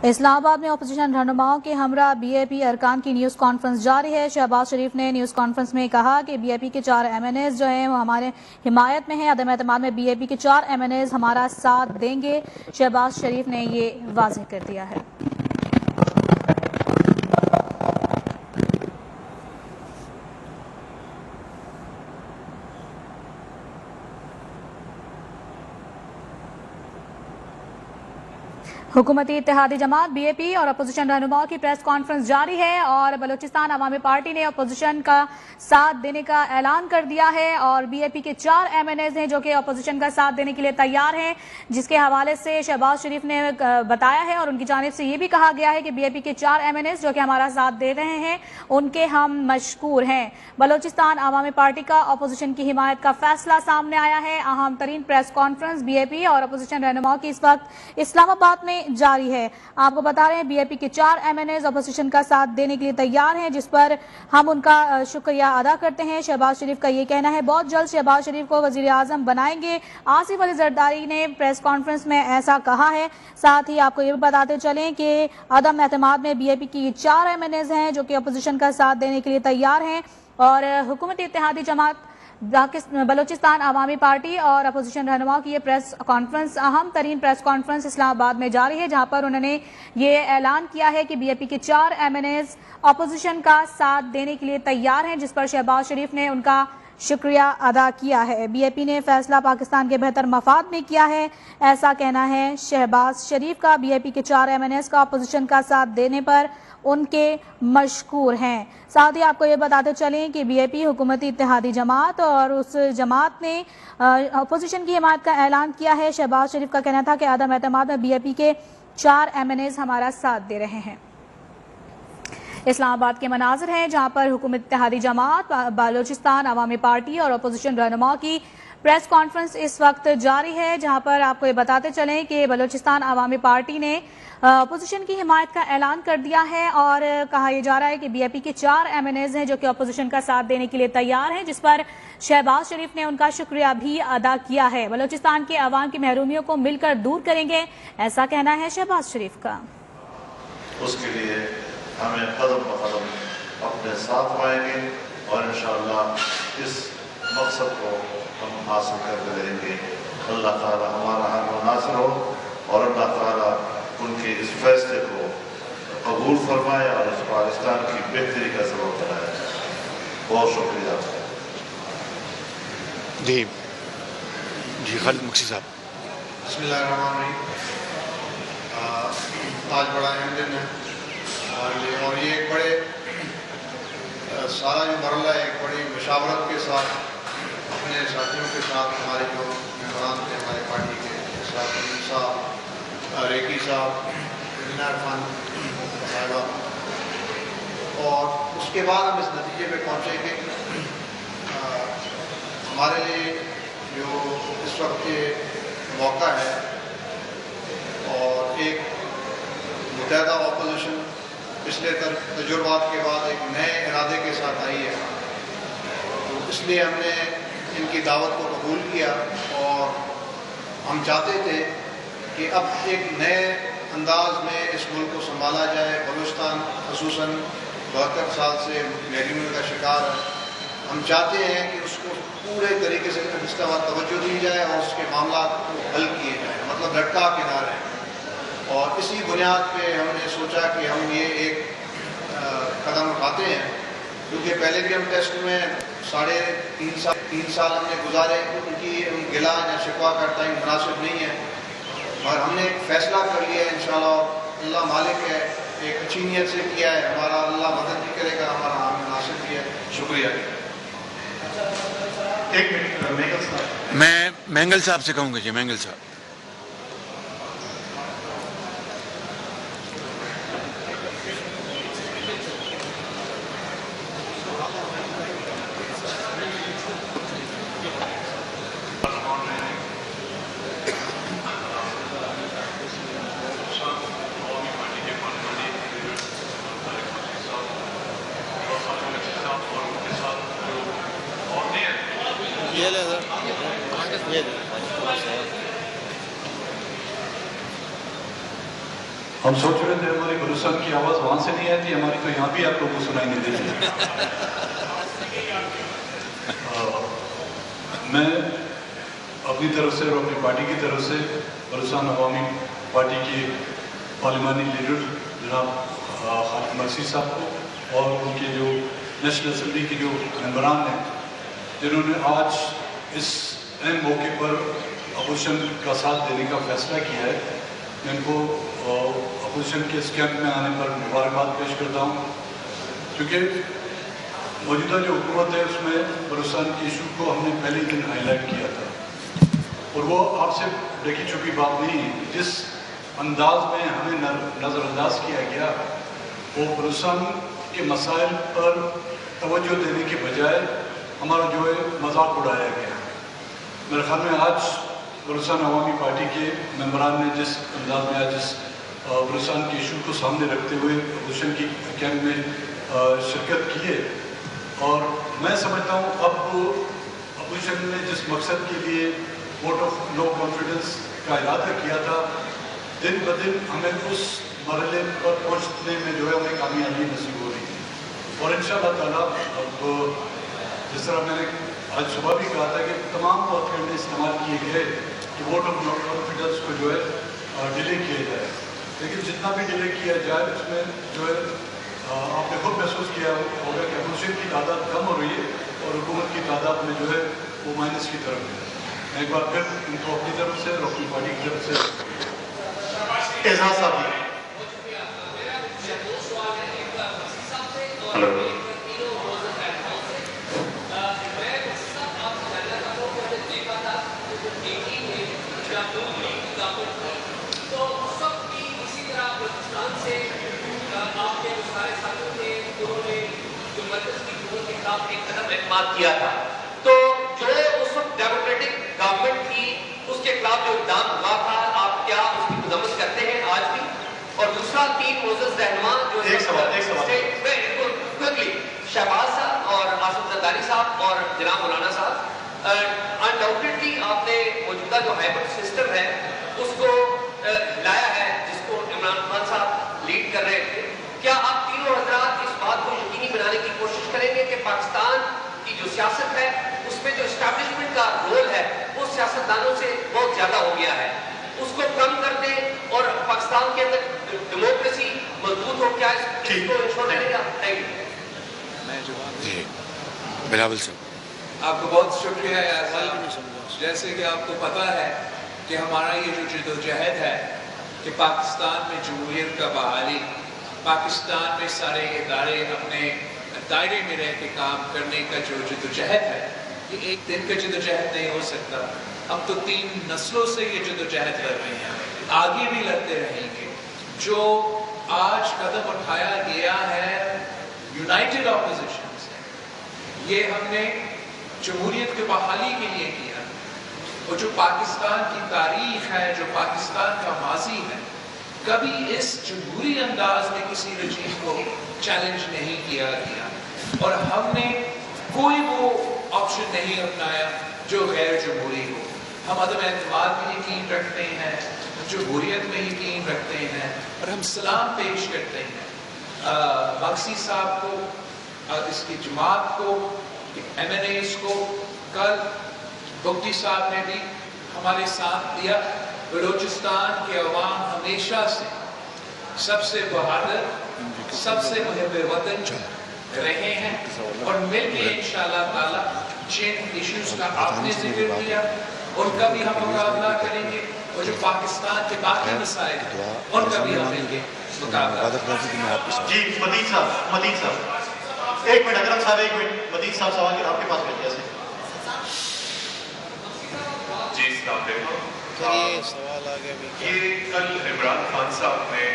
اسلام آباد میں اپوزیشن رہنماؤں کے ہمراہ بی اے پی ارکان کی نیوز کانفرنس جاری ہے۔ شہباز شریف نے نیوز کانفرنس میں کہا کہ بی اے پی کے 4 ایم این ایز جو ہیں وہ ہمارے حمایت میں ہیں۔ عدم اعتماد میں بی اے پی کے 4 ایم این ایز ہمارا ساتھ دیں گے۔ شہباز شریف نے یہ واضح کر دیا ہے۔ حکومتی اتحادی جماعت بی اے پی اور اپوزیشن رہنماؤں کی پریس کانفرنس جاری ہے اور بلوچستان عوامی پارٹی نے اپوزیشن کا ساتھ دینے کا اعلان کر دیا ہے اور بی اے پی کے 4 ایم این ایز ہیں جو کہ اپوزیشن کا ساتھ دینے کے لیے تیار ہیں، جس کے حوالے سے شہباز شریف نے بتایا ہے اور ان کی جانب سے یہ بھی کہا گیا ہے کہ بی اے پی کے 4 ایم این ایز جو کہ ہمارا ساتھ دے رہے ہیں ان کے ہم مشکور ہیں۔ بلوچستان عوامی پارٹی کا اپوزیشن کی حمایت کا فیصلہ سامنے آیا ہے۔ اہم ترین پریس کانفرنس بی اے پی اور اپوزیشن رہنماؤں کی اس وقت اسلام آباد میں جاری ہے۔ آپ کو بتا رہے ہیں بی اے پی کے 4 ایم این ایز اپوزیشن کا ساتھ دینے کے لیے تیار ہیں، جس پر ہم ان کا شکریہ ادا کرتے ہیں۔ شہباز شریف کا یہ کہنا ہے بہت جلد شہباز شریف کو وزیر اعظم بنائیں گے۔ آصف علی زرداری نے پریس کانفرنس میں ایسا کہا ہے۔ ساتھ ہی آپ کو یہ بھی بتاتے چلیں کہ عدم اعتماد میں بی اے پی کی 4 ایم این ایز ہیں جو کہ اپوزیشن کا ساتھ دینے کے لیے تیار ہیں اور حکومتی اتحادی جماعت بلوچستان عوامی پارٹی اور اپوزیشن رہنماؤں کی یہ پریس کانفرنس اہم ترین پریس کانفرنس اسلام آباد میں جاری ہے، جہاں پر انہوں نے یہ اعلان کیا ہے کہ بی اے پی کے 4 ایم این ایز اپوزیشن کا ساتھ دینے کے لیے تیار ہیں، جس پر شہباز شریف نے ان کا شکریہ ادا کیا ہے۔ بی اے پی نے فیصلہ پاکستان کے بہتر مفاد میں کیا ہے، ایسا کہنا ہے شہباز شریف کا۔ بی اے پی کے 4 ایم این ایز کا اپوزیشن کا ساتھ دینے پر ان کے مشکور ہیں۔ ساتھ ہی آپ کو یہ بتاتے چلیں کہ بی اے پی حکومتی اتحادی جماعت اور اس جماعت نے اپوزیشن کی حمایت کا اعلان کیا ہے۔ شہباز شریف کا کہنا تھا کہ عدم اعتماد میں بی اے پی کے 4 ایم این ایز ہمارا ساتھ دے رہے ہیں۔ اسلام آباد کے مناظر ہیں جہاں پر حکومت اتحادی جماعت بلوچستان عوامی پارٹی اور اپوزیشن رہنماؤں کی پریس کانفرنس اس وقت جاری ہے، جہاں پر آپ کو یہ بتاتے چلیں کہ بلوچستان عوامی پارٹی نے اپوزیشن کی حمایت کا اعلان کر دیا ہے اور کہا یہ جا رہا ہے کہ بی اے پی کے 4 ایم این ایز ہیں جو کہ اپوزیشن کا ساتھ دینے کے لیے تیار ہیں، جس پر شہباز شریف نے ان کا شکریہ بھی ادا کیا ہے۔ بلوچستان کے عوام کی محرومیوں کو مل کر دور کریں گے، ایسا کہنا ہے شہباز شریف کا۔ اس کے لیے ہمیں قدم بقدم اپنے ساتھ آئیں گے اور انشاءاللہ اس مقصد کو ہم حاصل کرتے رہیں گے۔ اللہ تعالی ہمارا ہر ناصر ہو اور اللہ تعالی ان کے اس فیصلے کو قبول فرمائے اور اس پاکستان کی بہتری کا سبب بنائے۔ بہت شکریہ۔ جی خالد مکسی صاحب۔ بسم اللہ الرحمن الرحیم۔ آج بڑا اہم دن ہے اور یہ ایک بڑے سارا جو مرحلہ ہے ایک بڑی مشاورت کے ساتھ اپنے ساتھیوں کے ساتھ ہمارے جو ممبران تھے ہمارے پارٹی کے ساتھ امین صاحب، ریکی صاحب، مینا عرفان صاحبہ، اور اس کے بعد ہم اس نتیجے پہ پہنچے کہ ہمارے لیے جو اس وقت یہ موقع ہے اور ایک متحدہ اپوزیشن پچھلے تجربات کے بعد ایک نئے ارادے کے ساتھ آئی ہے، تو اس لیے ہم نے ان کی دعوت کو قبول کیا اور ہم چاہتے تھے کہ اب ایک نئے انداز میں اس ملک کو سنبھالا جائے۔ بلوچستان خصوصاً 72 سال سے محرومیوں کا شکار ہے۔ ہم چاہتے ہیں کہ اس کو پورے طریقے سے اس کا توجہ دی جائے اور اس کے معاملات کو حل کیے جائیں، مطلب لٹکا کے نہ رہیں۔ اور اسی بنیاد پہ ہم نے سوچا کہ ہم یہ ایک قدم اٹھاتے ہیں، کیونکہ پہلے بھی ہم ٹیسٹ میں 3.5 سال ہم نے گزارے، ان کی گلا یا شکوہ کا ٹائم مناسب نہیں ہے، اور ہم نے ایک فیصلہ کر لیا ہے انشاءاللہ۔ اللہ مالک ہے، ایک اچھی نیت سے کیا ہے، ہمارا اللہ مدد بھی کرے گا، ہمارا عام مناسب بھی ہے۔ شکریہ۔ ایک منٹ میں مینگل صاحب سے کہوں گا۔ جی مینگل صاحب۔ हम सोच रहे थे हमारी बलूचिस्तान की आवाज़ वहाँ से नहीं आती, हमारी तो यहाँ भी आप लोगों को सुनाई नहीं देती। मैं अपनी तरफ से और अपनी पार्टी की तरफ से बलूचिस्तान अवामी पार्टी के पार्लिमानी लीडर जनाब खालिद मर्सी साहब को और उनके जो नेशनल असम्बली के जो मेंबरान हैं जिन्होंने आज इस अहम मौके पर अपोजिशन का साथ देने का फैसला किया है, मैं इनको अपोजिशन के इस कैंप में आने पर मुबारकबाद पेश करता हूँ, क्योंकि मौजूदा जो हुकूमत है उसमें बलूचिस्तान के इशू को हमने पहले ही दिन हाईलाइट किया था और वो आपसे देखी चुकी बात नहीं है। जिस अंदाज में हमें नज़रअंदाज किया गया वो बलूचिस्तान के मसाइल पर तवज्जो देने के बजाय हमारा जो है मजाक उड़ाया गया। मेरे ख्याल में आज बलूचिस्तान अवामी पार्टी के मेंबरान ने जिस अंदाज में आज इस बलूचिस्तान के इशू को सामने रखते हुए अपोजिशन की कैंप में शिरकत की है और मैं समझता हूँ अब अपोजिशन ने जिस मकसद के लिए वोट ऑफ नो कॉन्फिडेंस का इरादा किया था, दिन ब दिन हमें उस मरहले पर पहुँचने में जो है हमें कामयाबी नसीब हो रही है और इंशाअल्लाह ताला अब जिस तरह मैंने आज सुबह भी कहा था कि तमाम हथकंडे इस्तेमाल किए गए कि वोट ऑफ नो कॉन्फिडेंस को जो है डिले किया जाए, लेकिन जितना भी डिले किया जाए उसमें जो है आपने खुद महसूस किया होगा कि अपोजिशन की तादाद कम हो रही है और हुकूमत की तादाद में जो है वो माइनस की तरफ है। मैं एक बार फिर उनको अपनी तरफ से और अपनी पार्टी की तरफ से एजाज साहब। हेलो, किया था तो जो उस वक्त डेमोक्रेटिक गवर्नमेंट थी उसके खिलाफ जो इक़दाम हुआ था, आप क्या उसकी मजम्मत करते हैं आज भी? और दूसरा, 3 मोअज़्ज़ज़ रहनुमा जो एक सवाल शहबाज साहब और आसिफ जरदारी साहब और जनाब मौलाना साहब, अनडाउटेडली आपने मौजूदा जो हाइब्रिड सिस्टम है उसको लाया है जिसको इमरान खान साहब लीड कर रहे थे। क्या आप तीनों हजरात इस बात को यकीनी बनाने की कोशिश करेंगे कि पाकिस्तान की जो सियासत है उसमें जो एस्टैब्लिशमेंट का रोल है वो सियासतदानों से बहुत ज्यादा हो गया है, उसको कम कर दें और पाकिस्तान के अंदर डेमोक्रेसी मजबूत हो? क्या इसको इंश्योर करेगा? Thank you. बिलावल साहब, आपको बहुत शुक्रिया यार साहब। जैसे कि आपको पता है कि हमारा ये जो जदोजहद है कि पाकिस्तान में जमहूरियत का बहाली, पाकिस्तान में सारे इदारे अपने दायरे में रह के काम करने का जो जदोजहद है, ये एक दिन का जदोजहद नहीं हो सकता। हम तो 3 नस्लों से ये जदोजहद लड़ रहे हैं, आगे भी लड़ते रहेंगे। जो आज कदम उठाया गया है यूनाइटेड ऑपोजिशन से, ये हमने जमहूरियत की बहाली के लिए किया। और जो पाकिस्तान की तारीख है, जो पाकिस्तान का माजी है, कभी इस जमहूरी अंदाज में किसी रजीम को चैलेंज नहीं किया गया और हमने कोई वो ऑप्शन नहीं अपनाया जो गैर जमहूरी हो। हम अदम एतमाद में यकीन रखते हैं, जमहूरियत में यकीन रखते हैं और हम सलाम पेश करते हैं मक्सी साहब को, इसकी जमात को, MNAs को। कल बुगटी साहब ने भी हमारे साथ दिया। बलूचिस्तान के अवाम हमेशा से सबसे बहादुर, सबसे मुहिब वतन रहे हैं और मिलके इंशाअल्लाह ताला जिन इश्यूज का आपने जिक्र किया उनका भी हम मुकाबला करेंगे और जो पाकिस्तान के बाकी मसाइल हैं उनका भी हम मिलके मुकाबला करेंगे। जी मदीद साहब, एक मिनट अकरम साहब, एक मिनट। मदीद साहब सवाल आपके पास भेज दिया। जी सवाल आ गया। ये कल इमरान खान साहब ने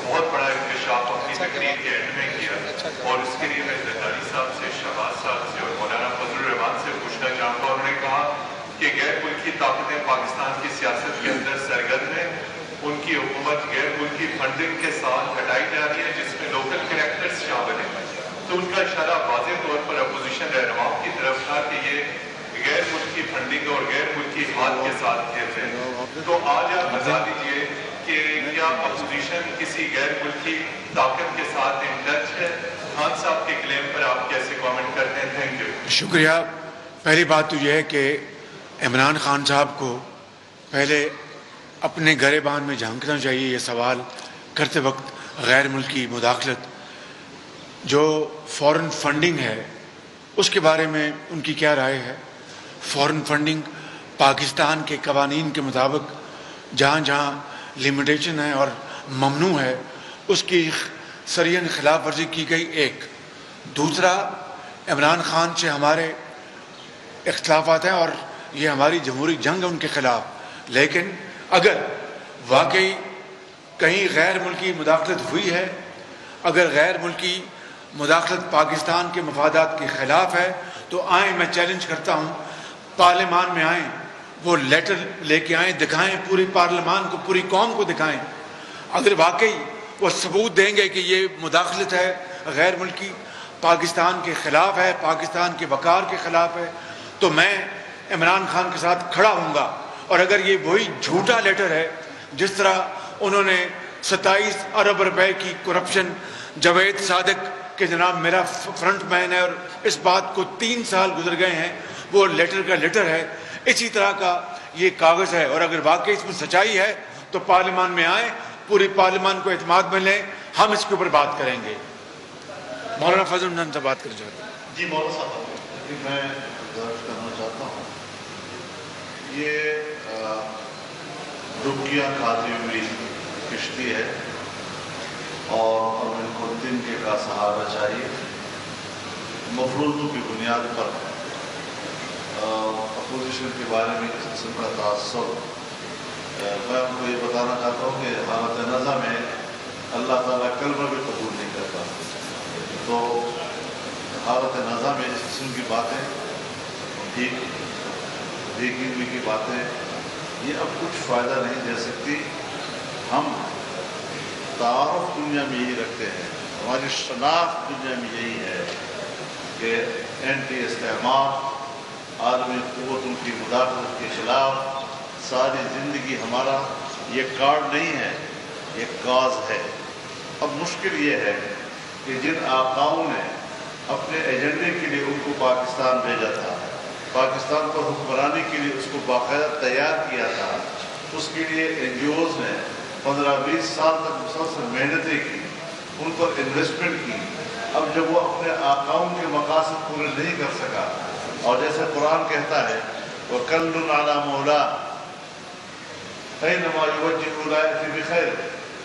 बहुत बड़ा इंकशाफ अपनी तकरीर के एंड में किया और इसके लिए मैं जरदारी साहब से, शहबाज साहब से और मौलाना फजलुर रहमान से पूछना चाहूँगा। उन्होंने कहा कि गैर मुल्की ताकतें पाकिस्तान की सियासत के अंदर सरगर्म है, उनकी हुकूमत गैर मुल्की फंडिंग के साथ हटाई जा रही है जिसमें लोकल कैरेक्टर्स शामिल हैं। तो उनका इशारा वाज़ेह तौर पर अपोजिशन रहनुमाओं की तरफ था कि ये गैर मुल्की फंडिंग और गैर मुल्की हाथ के साथ खेल रहे हैं। तो आज आप बता दीजिए کہ کیا اپوزیشن کسی غیر ملکی طاقت کے ساتھ ان ٹچ ہے؟ خان صاحب کے کلیم پر آپ کیسے کامنٹ کرتے ہیں؟ Thank you. شکریہ. پہلی بات تو یہ ہے کہ عمران خان صاحب کو پہلے اپنے گریبان میں جھانکنا چاہیے. یہ سوال کرتے وقت غیر ملکی مداخلت جو فورن فنڈنگ ہے اس کے بارے میں ان کی کیا رائے ہے؟ فورن فنڈنگ پاکستان کے قوانین کے مطابق جہاں جہاں لمیٹیشن ہے اور ممنوع ہے اس کی سرین خلاف ورزی کی گئی. ایک دوسرا، عمران خان سے ہمارے اختلافات ہیں اور یہ ہماری جمہوری جنگ ہے ان کے خلاف، لیکن اگر واقعی کہیں غیر ملکی مداخلت ہوئی ہے، اگر غیر ملکی مداخلت پاکستان کے مفادات کے خلاف ہے تو آئیں، میں چیلنج کرتا ہوں، پارلیمان میں آئیں، وہ لیٹر لے کے آئیں، دکھائیں پوری پارلیمان کو، پوری قوم کو دکھائیں. اگر واقعی وہ ثبوت دیں گے کہ یہ مداخلت ہے غیر ملکی، پاکستان کے خلاف ہے، پاکستان کے وقار کے خلاف ہے، تو میں عمران خان کے ساتھ کھڑا ہوں گا. اور اگر یہ وہی جھوٹا لیٹر ہے جس طرح انہوں نے 27 ارب روپے کی کرپشن، جاوید صادق کہ جناب میرا فرنٹ مین ہے اور اس بات کو 3 سال گزر گئے ہیں، وہ لیٹر کا لیٹر ہے، اسی طرح کا یہ کاغذ ہے. اور اگر واقعی اس میں سچائی ہے تو پارلیمان میں آئیں، پوری پارلیمان کو اعتماد میں لیں، ہم اس کے اوپر بات کریں گے. مولانا فضل الرحمان سے بات کرنا چاہتے ہیں. جی مولانا صاحب. میں درج کرنا چاہتا ہوں، یہ ڈبکیاں کھاتی ہوئی کشتی ہے اور ہم ان کو تنکے کا سہارا چاہیے. مفروضوں کی بنیاد پر اپوزیشن کے بارے میں اس قسم کا تعصب، میں ان کو یہ بتانا چاہتا ہوں کہ حالت نزا میں اللہ تعالیٰ کلمہ بھی قبول نہیں کرتا. تو حالت نزا میں اس قسم کی باتیں، دیکھی ہوئی کی باتیں، یہ اب کچھ فائدہ نہیں دے سکتی. ہم تعارف دنیا میں یہی رکھتے ہیں، ہماری شناخت دنیا میں یہی ہے کہ اینٹی استعمار، عالمی قوتوں کی مداخلت کے خلاف ساری زندگی ہمارا یہ کارڈ نہیں ہے، یہ کاز ہے. اب مشکل یہ ہے کہ جن آقاؤں نے اپنے ایجنڈے کے لیے ان کو پاکستان بھیجا تھا، پاکستان پر حکمرانی کے لیے اس کو باقاعدہ تیار کیا تھا، اس کے لیے این جی اوز نے 15-20 سال تک مسلسل محنتیں کی، ان پر انویسٹمنٹ کی. اب جب وہ اپنے آقاؤں کے مقاصد پورے نہیں کر سکا، اور جیسے قرآن کہتا ہے وَكَلٌّ عَلَى مَوْلَاهُ أَيْنَمَا يُوَجِّهُ لَا يَأْتِي بِخَيْرٍ،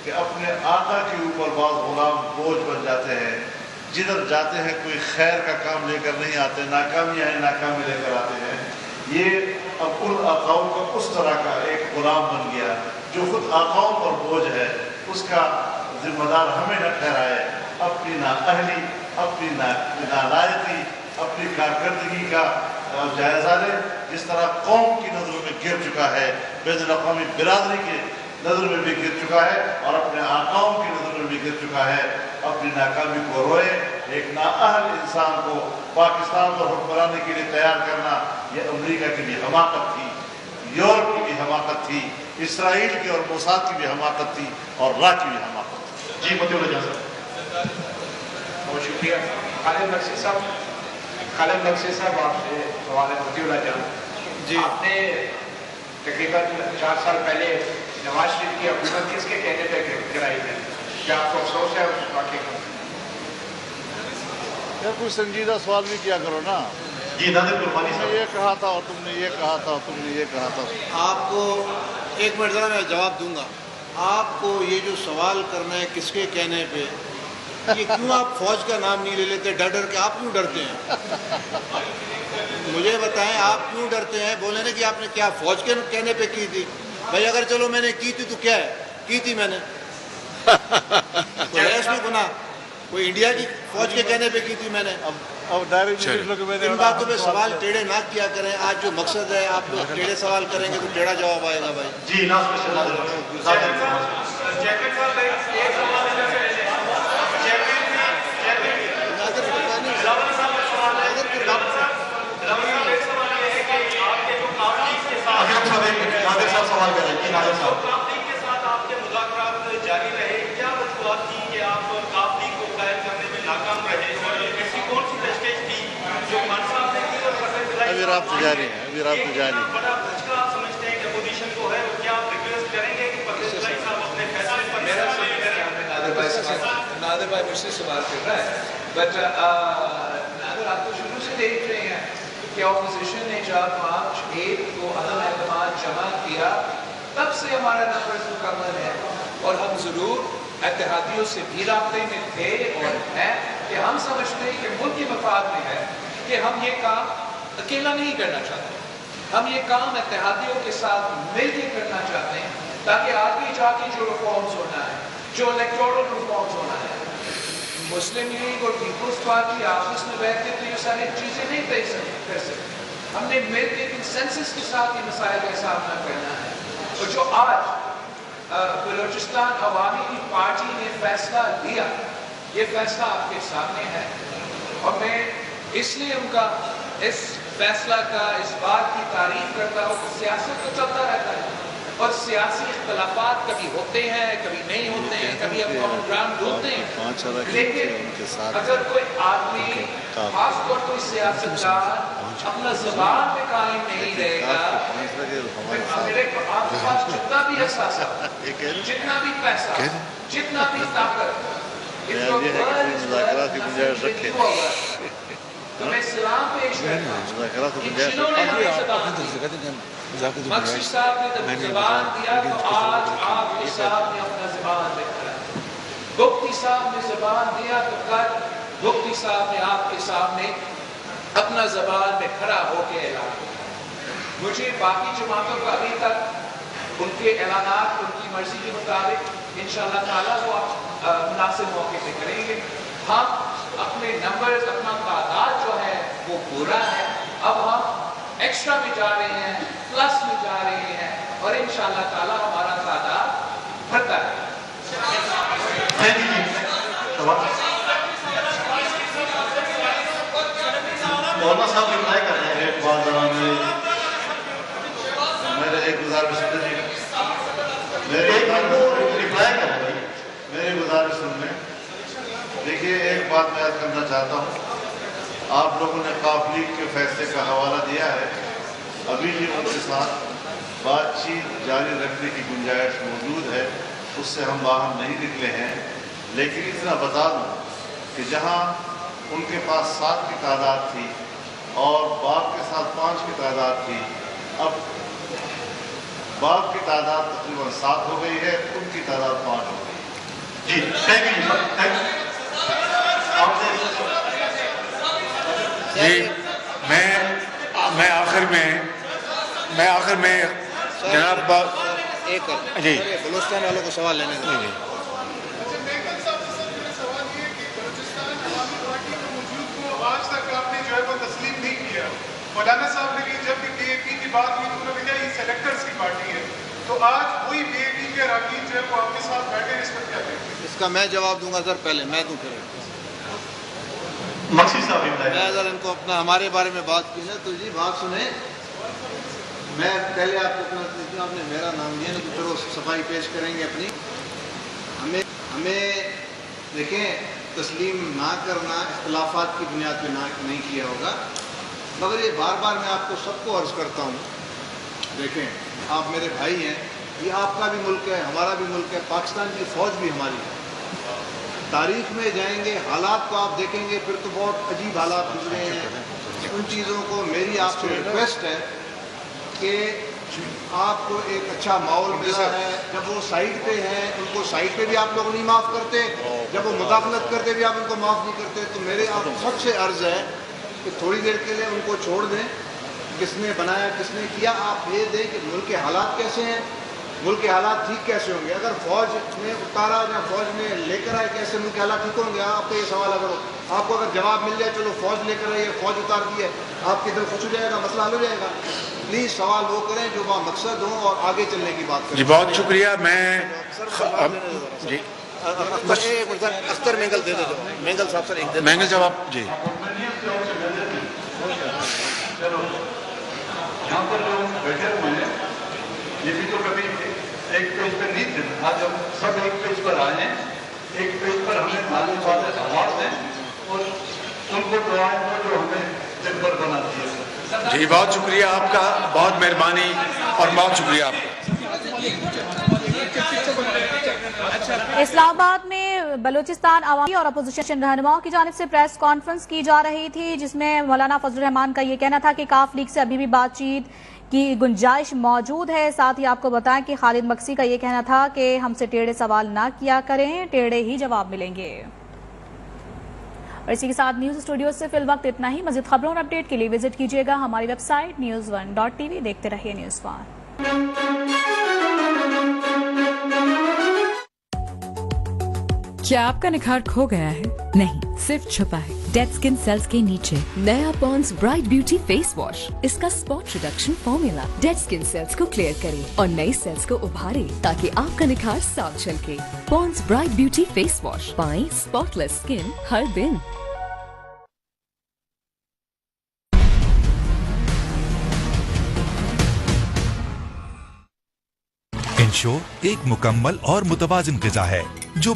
کہ اپنے آقا کے اوپر بعض غلام بوجھ بن جاتے ہیں، جدھر جاتے ہیں کوئی خیر کا کام لے کر نہیں آتے، ناکامیاں ہیں ناکامی لے کر آتے ہیں. یہ اب ان آقاؤں کا اس طرح کا ایک غلام بن گیا جو خود آقاؤں پر بوجھ ہے، اس کا ذمہ دار ہمیں نہ ٹھہرائے. اپنی نااہلی، اپنی نالائقی، اپنی کارکردگی کا جائزہ لے. جس طرح قوم کی نظروں میں گر چکا ہے، بین الاقوامی برادری کی نظر میں بھی گر چکا ہے، اور اپنے آقاؤں کی نظر میں بھی گر چکا ہے. اپنی ناکامی کو روئے. ایک نااہل انسان کو پاکستان پر حکمرانی کے لیے تیار کرنا، یہ امریکہ کی بھی حماقت تھی، یورپ کی بھی حماقت تھی، اسرائیل کی اور موساد کی بھی حماقت تھی، اور راہ کی بھی حماقت تھی. جی متی اللہ جان صاحب. بہت شکریہ. خالد نقشی صاحب آپ سے سوال ہے. متی اللہ جان جی، آپ نے تقریباً 4 سال پہلے نواز شریف کی حکومت کس کے کہنے پہ گرائی ہے؟ کیا آپ کو افسوس ہے اس واقعے کا؟ یا کوئی سنجیدہ سوال بھی کیا کرو نا. جی نادر قربانی تم صاحب. نے یہ کہا تھا اور تم نے یہ کہا تھا اور تم نے یہ کہا تھا. آپ کو 1 منٹ ذرا میں جواب دوں گا. آپ کو یہ جو سوال کرنا ہے کس کے کہنے پہ، یہ کیوں آپ فوج کا نام نہیں لے لیتے ڈر ڈر کے؟ آپ کیوں ڈرتے ہیں؟ مجھے بتائیں آپ کیوں ڈرتے ہیں؟ بولے نا کہ آپ نے کیا فوج کے کہنے پہ کی تھی. بھائی اگر چلو میں نے کی تھی تو کیا ہے، کی تھی میں نے، کوئی ہے اس میں گناہ؟ کوئی انڈیا کی فوج کے کہنے پہ کی تھی میں نے. اب ڈائریکٹ ان باتوں پہ سوال ٹیڑھے نہ کیا کریں. آج جو مقصد ہے، آپ لوگ ٹیڑھے سوال کریں گے تو ٹیڑھا جواب آئے گا. بھائی جی ناصر کے ساتھ آپ کے रब्त जारी है, अभी रब्त जारी है। बड़ा धचका आप समझते हैं कि अपोजिशन को है, और क्या आप रिक्वेस्ट करेंगे कि परवेज इलाही साहब अपने फैसले पर नादिर भाई मुझसे सवाल कर रहा है, बट नादिर आप तो शुरू से देख रहे हैं कि ऑपोजिशन ने जब मार्च 1 को अदम एतमाद जमा किया, तब से हमारा नंबर मुकम्मल है, और हम जरूर इत्तेहादियों से भी राब्ते में थे और हैं कि हम समझते हैं कि मुल्क के मफाद में है कि हम ये काम अकेला नहीं करना चाहते, हम ये काम इत्तेहादियों के साथ मिलकर करना चाहते हैं, ताकि आगे जाके जो रिफॉर्म्स होना है, जो इलेक्टोरल रिफॉर्म्स होना है, मुस्लिम लीग और पीपल्स पार्टी आपस में बैठ के तो ये सारी चीजें नहीं तय कर सकते। हमने मिलकर कंसेंसस के साथ ये मसाइल का सामना करना है। और जो आज बलूचिस्तान अवामी की पार्टी ने फैसला लिया, ये फैसला आपके सामने है, और मैं इसलिए उनका इस फैसला का इस बात की तारीफ करता हूँ कि सियासत तो चलता रहता है, और सियासी इख्तलाफात कभी होते हैं, कभी नहीं होते हैं, कभी हम कॉमन ग्राउंड ढूंढते हैं, लेकिन अगर कोई आदमी, खासतौर कोई सियासतदान अपना ज़बान पे कायम नहीं रहेगा, मेरे आपके पास जितना भी अहसास, जितना भी पैसा, जितना भी ताकत, तो मैं सलाम पेश करता हूँ जिन्होंने हमें ज़बान दी। मक्सी साहब ने जब ज़बान दिया तो आज आपके सामने अपना ज़बान रखा है। बुख्ती साहब ने ज़बान दिया तो कल बुख्ती साहब ने आपके सामने अपना ज़बान में खड़ा होके ऐलान किया। मुझे बाकी जमातों का अभी तक उनके ऐलानात उनकी मर्जी के मुताबिक इंशाअल्लाह ताला वो मुनासिब मौके पे करेंगे। हम अपने नंबर्स, अपना तादाद जो है वो पूरा है, अब हम एक्स्ट्रा में जा रहे हैं, प्लस में जा रहे हैं, और इंशाअल्लाह ताला हमारा तादाद बढ़ता है। मौलाना साहब रिप्लाई कर रहे हैं। एक बात जरा मेरे एक गुजारिश सुन लीजिएगा, मेरे रिप्लाई कर रहे हैं, मेरी गुजारिश सुन लें। देखिए, एक बात मैं याद करना चाहता हूँ, आप लोगों ने काफ लीग के फैसले का हवाला दिया है, अभी भी उनके साथ बातचीत जारी रखने की गुंजाइश मौजूद है, उससे हम बाहर नहीं निकले हैं। लेकिन इतना बता दूँ कि जहाँ उनके पास 7 की तादाद थी और बाप के साथ 5 की तादाद थी, अब बाप की तादाद तकरीबन 7 हो गई है, उनकी तादाद 5 हो गई। जी, थैंक यू। जी, मैं आखिर में जनाब एक जी बलूचिस्तान वालों को सवाल लेने दें। आज तक आपने जो है वो तस्लीम नहीं किया। मौलाना साहब ने भी जब भी बीएपी की बात हुई तो उन्होंने कहा ये सेलेक्टर्स की पार्टी है, तो आज वही बीएपी के अरकान जो है वो आपके साथ बैठे, इस पर क्या कहेंगे? इसका मैं जवाब दूंगा सर, पहले मैं दूं फिर मक्सी साहब मैं अगर इनको अपना हमारे बारे में बात की ना तो जी बात सुने, मैं पहले आपको अपना आपने मेरा नाम लिया ना, तो चलो सफाई पेश करेंगे अपनी। हमें देखें, तस्लीम ना करना इख्तलाफात की बुनियाद पर ना नहीं किया होगा, मगर ये बार बार मैं आपको सबको अर्ज़ करता हूँ, देखें आप मेरे भाई हैं, ये आपका भी मुल्क है, हमारा भी मुल्क है, पाकिस्तान की फ़ौज भी हमारी है। तारीख में जाएंगे, हालात को आप देखेंगे, फिर तो बहुत अजीब हालात गुजरे हैं। उन चीज़ों को मेरी आपसे रिक्वेस्ट है कि आपको एक अच्छा माहौल मिला है। जब वो साइड पे हैं, उनको साइड पे भी आप लोग नहीं माफ़ करते, जब वो मुदाखलत करते भी आप उनको माफ़ नहीं करते, तो मेरे आप सबसे अर्ज़ है कि थोड़ी देर के लिए उनको छोड़ दें। किसने बनाया, किसने किया, आप ये दें कि मुल्क के हालात कैसे हैं, मुल्क के हालात ठीक कैसे होंगे। अगर फ़ौज ने उतारा या फ़ौज ने लेकर आए, कैसे मुल्क के हालात ठीक होंगे? आपको ये सवाल अगर आपको अगर जवाब मिल जाए, चलो फ़ौज लेकर आई है, फ़ौज उतार दी है, आपके दिल खुश हो जाएगा, मसला हल हो जाएगा। प्लीज़ सवाल वो करें जो वहाँ मकसद हो और आगे चलने की बात करें। जी बहुत शुक्रिया। मैं जी अख्तर मेंगल दे दो, मेंगल साहब सर एक मेंगल जवाब जी। चलो, यहाँ पर जो बैठे हुए हैं ये भी तो कभी एक पेज पे नहीं थे, आज हम सब एक पेज पर आए हैं, एक पेज पर हमें मालूम बातें संवाद दें और उनको दुआएं दो जो हमें दिन भर बनाती है। जी बहुत शुक्रिया आपका, बहुत मेहरबानी और बहुत शुक्रिया आपका। इस्लामाबाद में बलूचिस्तान अवामी और अपोजिशन रहनुमाओं की जानिब से प्रेस कॉन्फ्रेंस की जा रही थी, जिसमें मौलाना फजल रहमान का ये कहना था कि काफ लीग से अभी भी बातचीत की गुंजाइश मौजूद है। साथ ही आपको बताएं कि खालिद मक्सी का ये कहना था कि हमसे टेढ़े सवाल ना किया करें, टेढ़े ही जवाब मिलेंगे। और इसी के साथ न्यूज स्टूडियो से फिल वक्त इतना ही। मज़ीद खबरों और अपडेट के लिए विजिट कीजिएगा हमारी वेबसाइट news1.tv। देखते रहिए न्यूज़ 1। क्या आपका निखार खो गया है? नहीं, सिर्फ छुपा है डेड स्किन सेल्स के नीचे। नया Pond's bright beauty face wash, इसका spot reduction formula dead skin cells को क्लियर करे और नई सेल्स को उभारे ताकि आपका निखार साफ झलके। Pond's bright beauty face wash, पाएं स्पॉटलेस स्किन हर दिन। इंश्योर एक मुकम्मल और मुतवाज़िन ग़िज़ा है जो